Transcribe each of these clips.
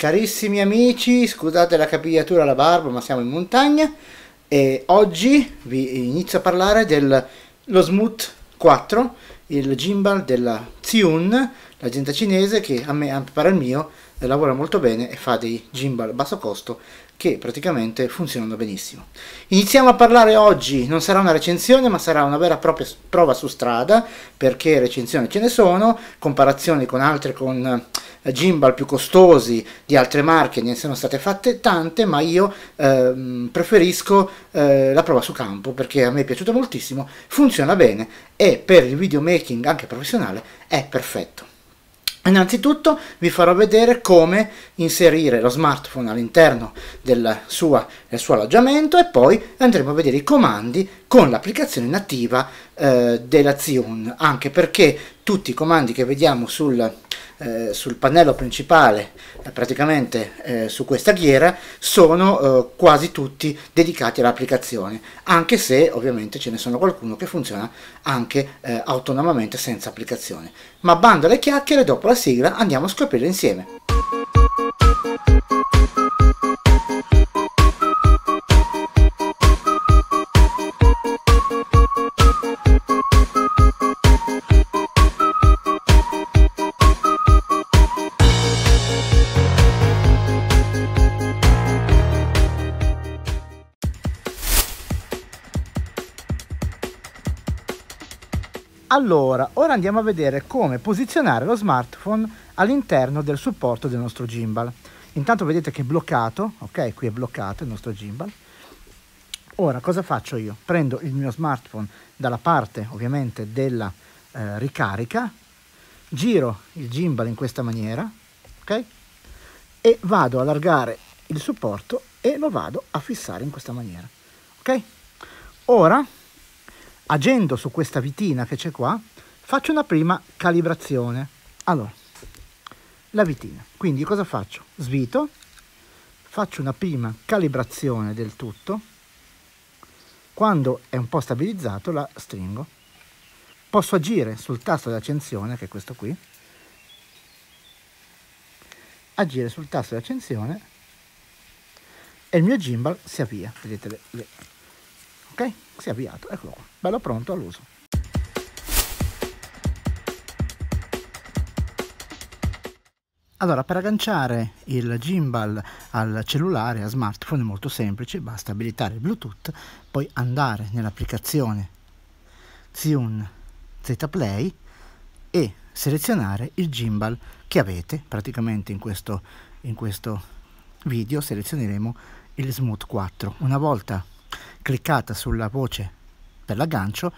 Carissimi amici, scusate la capigliatura alla barba, ma siamo in montagna e oggi vi inizio a parlare dello Smooth 4, il gimbal della Zhiyun, l'azienda cinese che a me, per il mio, lavora molto bene e fa dei gimbal a basso costo che praticamente funzionano benissimo. Iniziamo a parlare oggi, non sarà una recensione ma sarà una vera e propria prova su strada, perché recensioni ce ne sono, comparazioni con altre con gimbal più costosi di altre marche ne sono state fatte tante, ma io preferisco la prova su campo perché a me è piaciuto moltissimo, funziona bene e per il videomaking anche professionale è perfetto. Innanzitutto vi farò vedere come inserire lo smartphone all'interno del suo alloggiamento e poi andremo a vedere i comandi con l'applicazione nativa della Zhiyun, anche perché tutti i comandi che vediamo sul pannello principale, praticamente su questa ghiera, sono quasi tutti dedicati all'applicazione, anche se ovviamente ce ne sono qualcuno che funziona anche autonomamente senza applicazione. Ma bando alle chiacchiere, dopo la sigla andiamo a scoprirle insieme. Allora, ora andiamo a vedere come posizionare lo smartphone all'interno del supporto del nostro gimbal. Intanto vedete che è bloccato, ok? Qui è bloccato il nostro gimbal. Ora cosa faccio io? Prendo il mio smartphone dalla parte ovviamente della ricarica, giro il gimbal in questa maniera, ok? E vado a allargare il supporto e lo vado a fissare in questa maniera, ok? Ora, agendo su questa vitina che c'è qua, faccio una prima calibrazione. Allora, la vitina, quindi cosa faccio? Svito, faccio una prima calibrazione del tutto, quando è un po' stabilizzato la stringo. Posso agire sul tasto di accensione, che è questo qui, agire sul tasto di accensione e il mio gimbal si avvia, vedete ok? Si è avviato, eccolo qua, bello pronto all'uso. Allora, per agganciare il gimbal al cellulare, a smartphone, è molto semplice, basta abilitare il Bluetooth, poi andare nell'applicazione Zhiyun Z Play e selezionare il gimbal che avete. Praticamente in questo video selezioneremo il Smooth 4. Una volta cliccata sulla voce per l'aggancio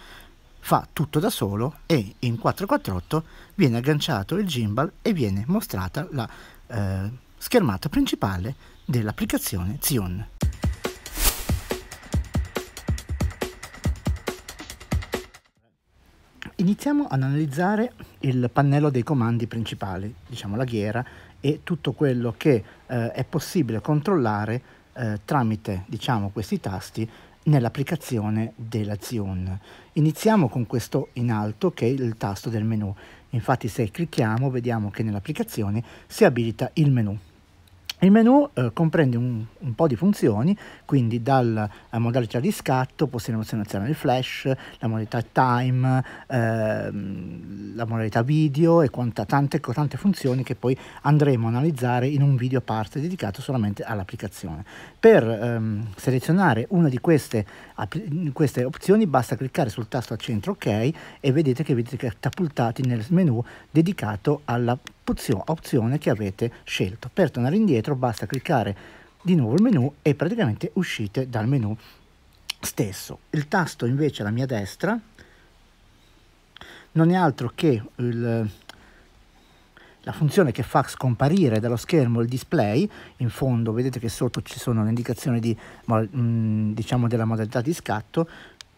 fa tutto da solo e in 448 viene agganciato il gimbal e viene mostrata la schermata principale dell'applicazione Zhiyun. Iniziamo ad analizzare il pannello dei comandi principali, diciamo la ghiera e tutto quello che è possibile controllare tramite, diciamo, questi tasti nell'applicazione della Zhiyun. Iniziamo con questo in alto che è il tasto del menu. Infatti se clicchiamo vediamo che nell'applicazione si abilita il menu. Il menu comprende un po' di funzioni, quindi dalla modalità di scatto possiamo selezionare il flash, la modalità time, la modalità video e tante funzioni che poi andremo a analizzare in un video a parte dedicato solamente all'applicazione. Per selezionare una di queste opzioni basta cliccare sul tasto al centro ok e vedete che catapultati nel menu dedicato alla opzione che avete scelto. Per tornare indietro basta cliccare di nuovo il menu e praticamente uscite dal menu stesso. Il tasto invece alla mia destra non è altro che la funzione che fa scomparire dallo schermo il display. In fondo vedete che sotto ci sono le indicazioni diciamo della modalità di scatto,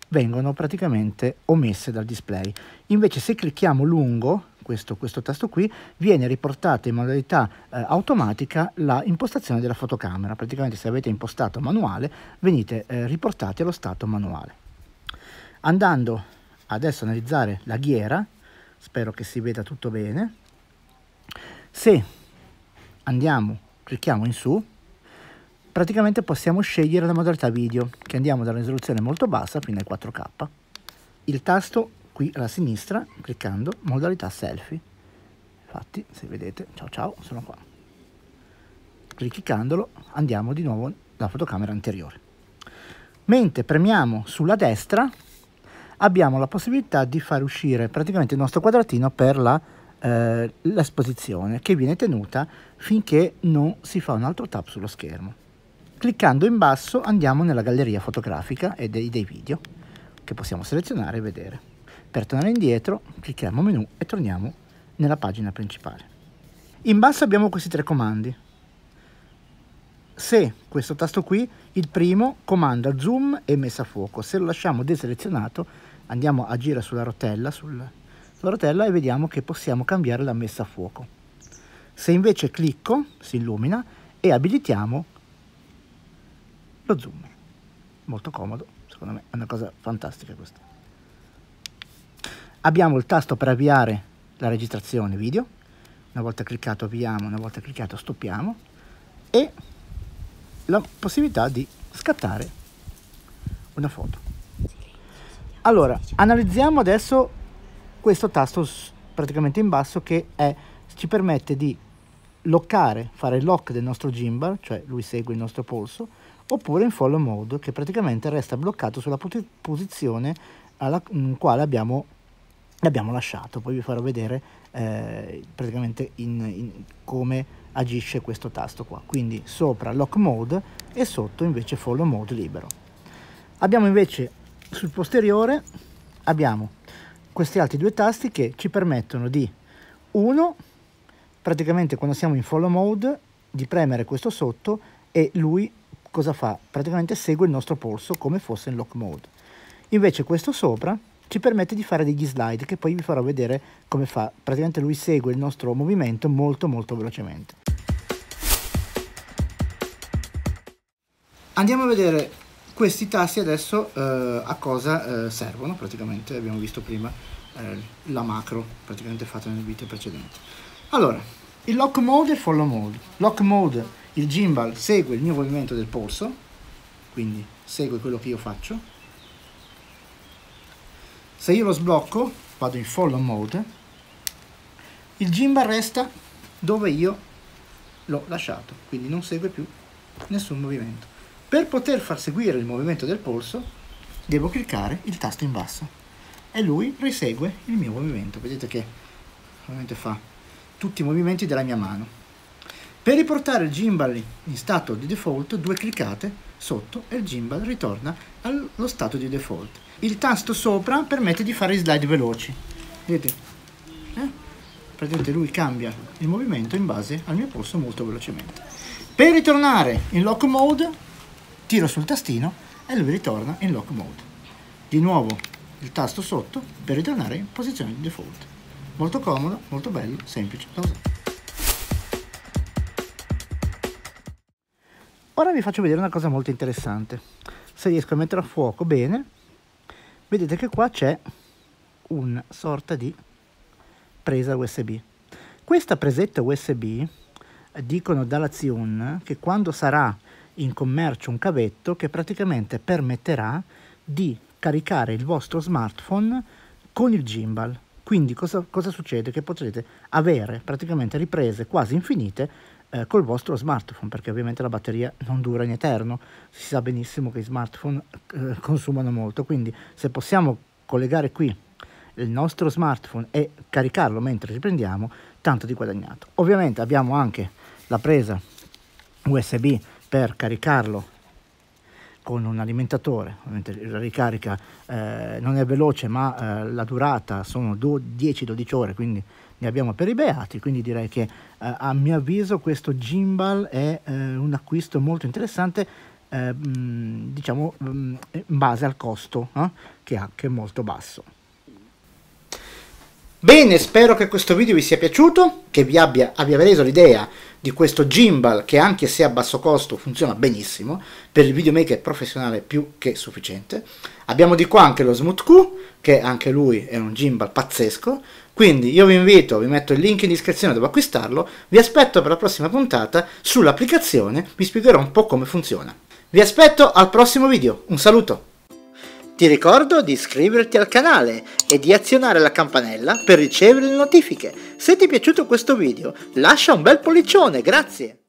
vengono praticamente omesse dal display. Invece se clicchiamo lungo questo tasto qui, viene riportata in modalità automatica la impostazione della fotocamera. Praticamente se avete impostato manuale venite riportati allo stato manuale. Andando adesso a analizzare la ghiera, spero che si veda tutto bene. Se andiamo clicchiamo in su, praticamente possiamo scegliere la modalità video, che andiamo da una risoluzione molto bassa fino ai 4K. Il tasto qui alla sinistra, cliccando, modalità selfie. Infatti, se vedete, ciao ciao, sono qua. Cliccandolo andiamo di nuovo alla fotocamera anteriore. Mentre premiamo sulla destra abbiamo la possibilità di far uscire praticamente il nostro quadratino per l'esposizione, che viene tenuta finché non si fa un altro tap sullo schermo. Cliccando in basso andiamo nella galleria fotografica e dei video che possiamo selezionare e vedere. Per tornare indietro clicchiamo menu e torniamo nella pagina principale. In basso abbiamo questi 3 comandi. Se questo tasto qui, il primo comanda zoom e messa a fuoco. Se lo lasciamo deselezionato andiamo a girare sulla rotella, e vediamo che possiamo cambiare la messa a fuoco. Se invece clicco si illumina e abilitiamo lo zoom. Molto comodo, secondo me è una cosa fantastica questa. Abbiamo il tasto per avviare la registrazione video. Una volta cliccato avviamo, una volta cliccato stoppiamo, e la possibilità di scattare una foto. Allora, analizziamo adesso questo tasto praticamente in basso, che ci permette di loccare, fare il lock del nostro gimbal, cioè lui segue il nostro polso, oppure in follow mode, che praticamente resta bloccato sulla posizione in quale l'abbiamo lasciato. Poi vi farò vedere praticamente come agisce questo tasto qua. Quindi sopra lock mode e sotto invece follow mode libero. Abbiamo invece sul posteriore abbiamo questi altri 2 tasti che ci permettono di, uno, praticamente quando siamo in follow mode, di premere questo sotto e lui cosa fa? Praticamente segue il nostro polso come fosse in lock mode. Invece questo sopra ci permette di fare degli slide, che poi vi farò vedere come fa. Praticamente lui segue il nostro movimento molto velocemente. Andiamo a vedere questi tasti adesso a cosa servono. Praticamente abbiamo visto prima la macro praticamente fatta nel video precedente. Allora, il lock mode e follow mode. Lock mode, il gimbal segue il mio movimento del polso, quindi segue quello che io faccio. Se io lo sblocco, vado in follow mode, il gimbal resta dove io l'ho lasciato, quindi non segue più nessun movimento. Per poter far seguire il movimento del polso devo cliccare il tasto in basso e lui risegue il mio movimento. Vedete che ovviamente fa tutti i movimenti della mia mano. Per riportare il gimbal in stato di default, 2 cliccate sotto e il gimbal ritorna allo stato di default. Il tasto sopra permette di fare slide veloci. Vedete? Praticamente lui cambia il movimento in base al mio polso molto velocemente. Per ritornare in lock mode, tiro sul tastino e lui ritorna in lock mode. Di nuovo il tasto sotto per ritornare in posizione di default. Molto comodo, molto bello, semplice da usare. Ora vi faccio vedere una cosa molto interessante. Se riesco a mettere a fuoco bene, vedete che qua c'è una sorta di presa USB. Questa presetta USB, dicono dalla Zhiyun che quando sarà in commercio un cavetto che praticamente permetterà di caricare il vostro smartphone con il gimbal. Quindi cosa succede? Che potrete avere praticamente riprese quasi infinite col vostro smartphone, perché ovviamente la batteria non dura in eterno. Si sa benissimo che i smartphone consumano molto, quindi se possiamo collegare qui il nostro smartphone e caricarlo mentre riprendiamo, tanto di guadagnato. Ovviamente abbiamo anche la presa USB per caricarlo con un alimentatore. Ovviamente la ricarica non è veloce, ma la durata sono 10-12 ore, quindi ne abbiamo per i beati. Quindi direi che a mio avviso questo gimbal è un acquisto molto interessante, diciamo in base al costo che ha, che è molto basso. Bene, spero che questo video vi sia piaciuto, che vi abbia reso l'idea di questo gimbal che, anche se a basso costo, funziona benissimo, per il videomaker professionale più che sufficiente. Abbiamo di qua anche lo Smooth Q, che anche lui è un gimbal pazzesco, quindi io vi invito, vi metto il link in descrizione dove acquistarlo, vi aspetto per la prossima puntata sull'applicazione, vi spiegherò un po' come funziona. Vi aspetto al prossimo video, un saluto! Ti ricordo di iscriverti al canale e di azionare la campanella per ricevere le notifiche. Se ti è piaciuto questo video, lascia un bel pollicione, grazie!